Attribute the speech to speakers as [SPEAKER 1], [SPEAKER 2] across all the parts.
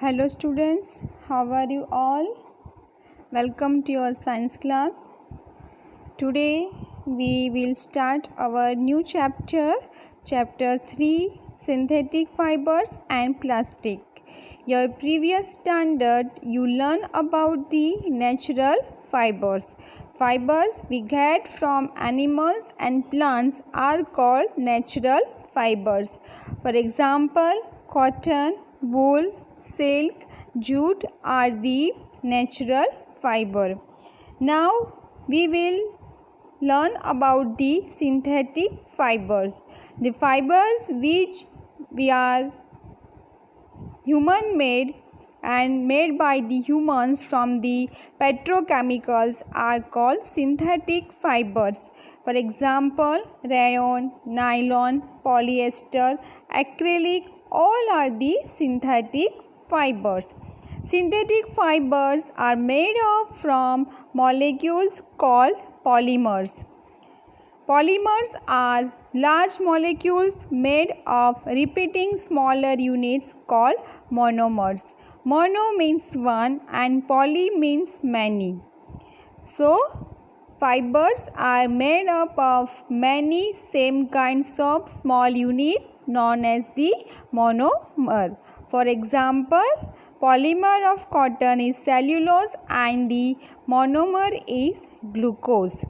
[SPEAKER 1] Hello students, how are you all? Welcome to your science class. Today we will start our new chapter, chapter 3, synthetic fibers and plastic. Your previous standard you learn about the natural fibers. Fibers we get from animals and plants are called natural fibers. For example, cotton, wool, silk, jute are the natural fiber. Now we will learn about the synthetic fibers. The fibers which we are human made and made by the humans from the petrochemicals are called synthetic fibers. For example, rayon, nylon, polyester, acrylic, all are the synthetic fibers. Synthetic fibers are made of from molecules called polymers. Polymers are large molecules made of repeating smaller units called monomers. Mono means one and poly means many. So, fibers are made up of many same kinds of small units known as the monomer. For example, polymer of cotton is cellulose and the monomer is glucose.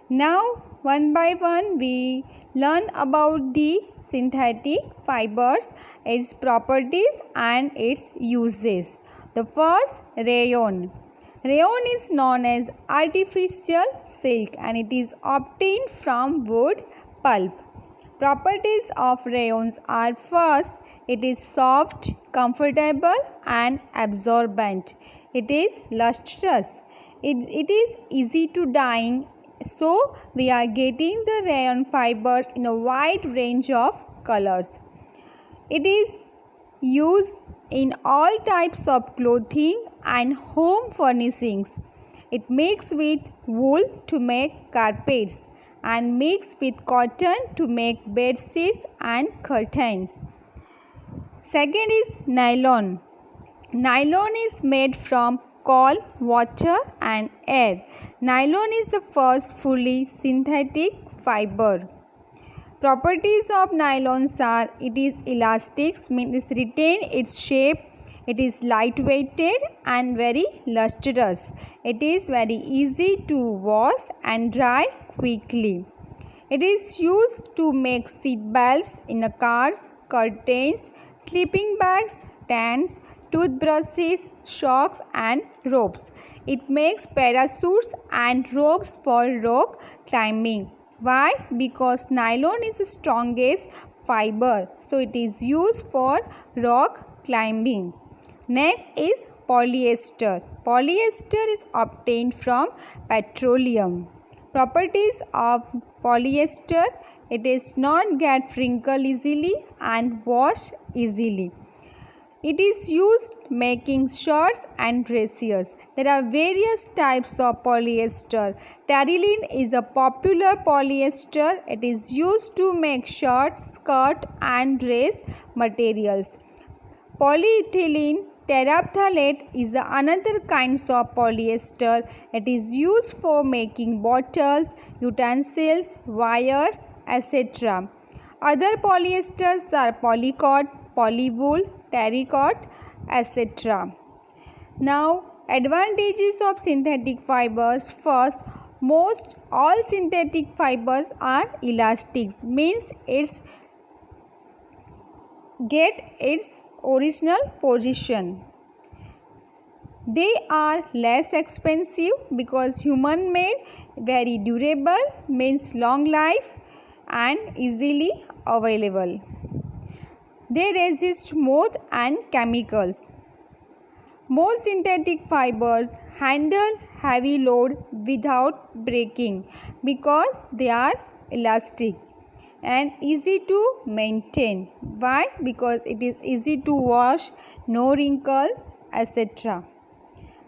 [SPEAKER 1] Now, one by one we learn about the synthetic fibers, its properties and its uses. The first, rayon. Rayon is known as artificial silk and it is obtained from wood pulp. Properties of rayons are: first, it is soft, comfortable and absorbent. It is lustrous. It is easy to dye. So, we are getting the rayon fibers in a wide range of colors. It is used in all types of clothing and home furnishings. It mixes with wool to make carpets and mixed with cotton to make bed sheets and curtains. Second is nylon. Nylon is made from coal, water and air. Nylon is the first fully synthetic fiber. Properties of nylons are: it is elastic, means it retains its shape. It is lightweighted and very lustrous. It is very easy to wash and dry quickly. It is used to make seat belts in cars, curtains, sleeping bags, tents, toothbrushes, socks and ropes. It makes parachutes and ropes for rock climbing. Why? Because nylon is the strongest fiber, so it is used for rock climbing. Next is polyester. Polyester is obtained from petroleum. Properties of polyester: it does not get wrinkle easily and wash easily. It is used making shirts and dresses. There are various types of polyester. Terylene is a popular polyester. It is used to make shirts, skirt and dress materials. Polyethylene terephthalate is another kind of polyester. It is used for making bottles, utensils, wires, etc. Other polyesters are polycot, polywool, terrycot, etc. Now, advantages of synthetic fibers. First, most all synthetic fibers are elastic, means it's get its original position. They are less expensive because human made, very durable, means long life and easily available. They resist moth and chemicals. Most synthetic fibers handle heavy load without breaking because they are elastic and easy to maintain. Why? Because it is easy to wash, no wrinkles, etc.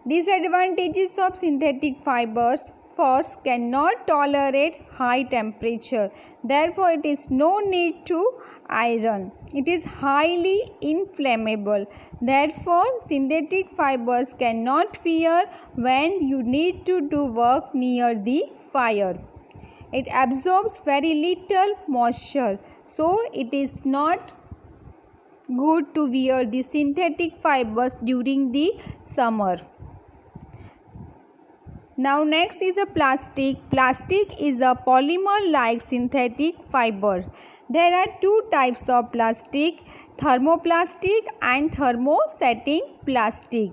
[SPEAKER 1] Disadvantages of synthetic fibers: first, cannot tolerate high temperature. Therefore, it is no need to iron. It is highly inflammable. Therefore, synthetic fibers cannot wear when you need to do work near the fire. It absorbs very little moisture, so it is not good to wear the synthetic fibers during the summer. Now next is a plastic. Plastic is a polymer like synthetic fiber. There are two types of plastic, thermoplastic and thermosetting plastic.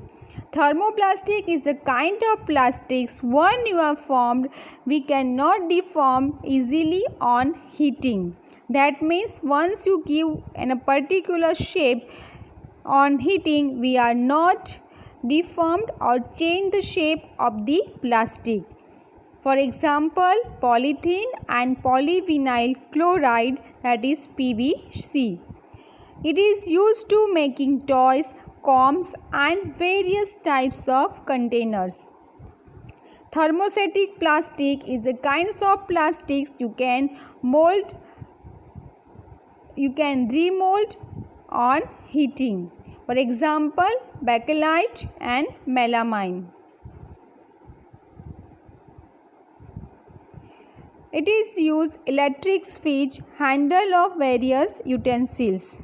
[SPEAKER 1] Thermoplastic is a kind of plastics when you are formed we cannot deform easily on heating. That means once you give in a particular shape on heating we are not deformed or change the shape of the plastic. For example, polythene and polyvinyl chloride, that is PVC. It is used to making toys, combs and various types of containers. Thermostatic plastic is a kind of plastics you can remold on heating. For example, bakelite and melamine. It is used electric switch, handle of various utensils.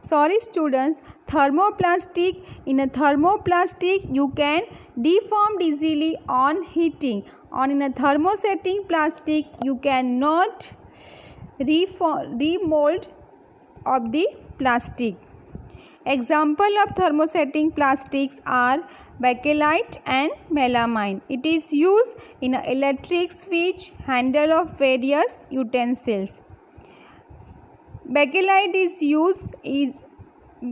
[SPEAKER 1] Sorry students, thermoplastic. In a thermoplastic you can deform easily on heating. In a thermosetting plastic you cannot remold of the plastic. Example of thermosetting plastics are bakelite and melamine. It is used in an electric switch, handle of various utensils. Bakelite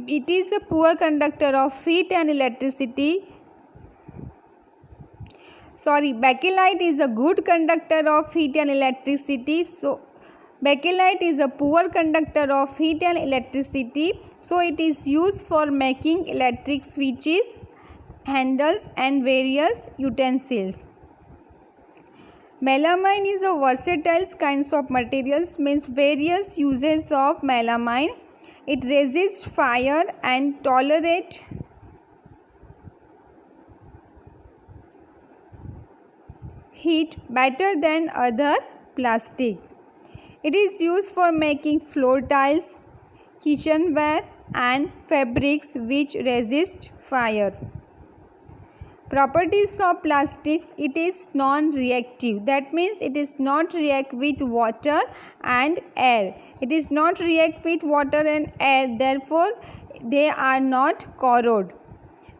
[SPEAKER 1] it is a poor conductor of heat and electricity. Bakelite is a good conductor of heat and electricity. So bakelite is a poor conductor of heat and electricity. So it is used for making electric switches, handles and various utensils. Melamine is a versatile kinds of materials, means various uses of melamine. It resists fire and tolerate heat better than other plastic. It is used for making floor tiles, kitchenware and fabrics which resist fire. Properties of plastics, it is non-reactive. That means it is not react with water and air. It is not react with water and air, therefore they are not corrode.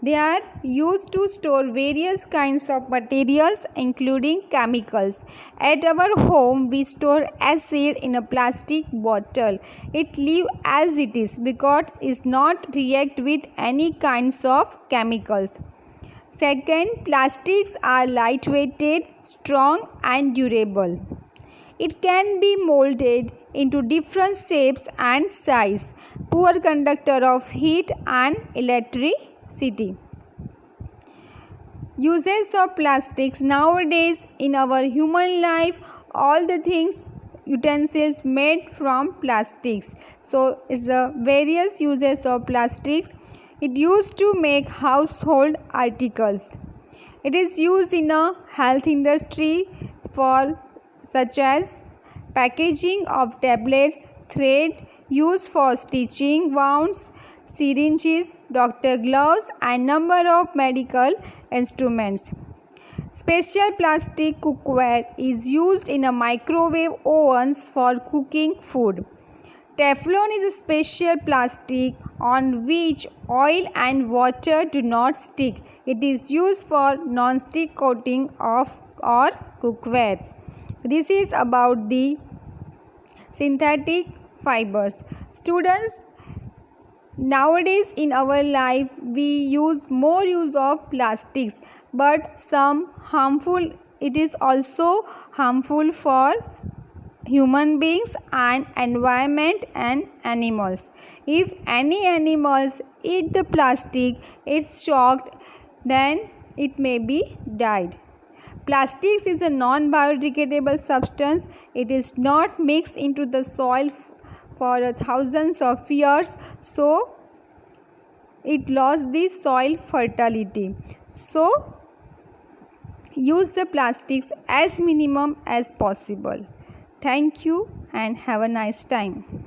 [SPEAKER 1] They are used to store various kinds of materials including chemicals. At our home we store acid in a plastic bottle. It leaves as it is because it is not react with any kinds of chemicals. Second, plastics are lightweighted, strong and durable. It can be molded into different shapes and size. Poor conductor of heat and electricity. Uses of plastics nowadays in our human life, all the things utensils made from plastics. So it's the various uses of plastics. It used to make household articles. It is used in a health industry for such as packaging of tablets, thread used for stitching wounds, syringes, doctor gloves and number of medical instruments. Special plastic cookware is used in a microwave ovens for cooking food. Teflon is a special plastic on which oil and water do not stick. It is used for non-stick coating of or cookware. This is about the synthetic fibers. Students, nowadays in our life we use more use of plastics, but some harmful. It is also harmful for human beings and environment and animals. If any animals eat the plastic, it's shocked, then it may be died. Plastics is a non-biodegradable substance. It is not mixed into the soil for thousands of years, so it lost the soil fertility. So use the plastics as minimum as possible. Thank you and have a nice time.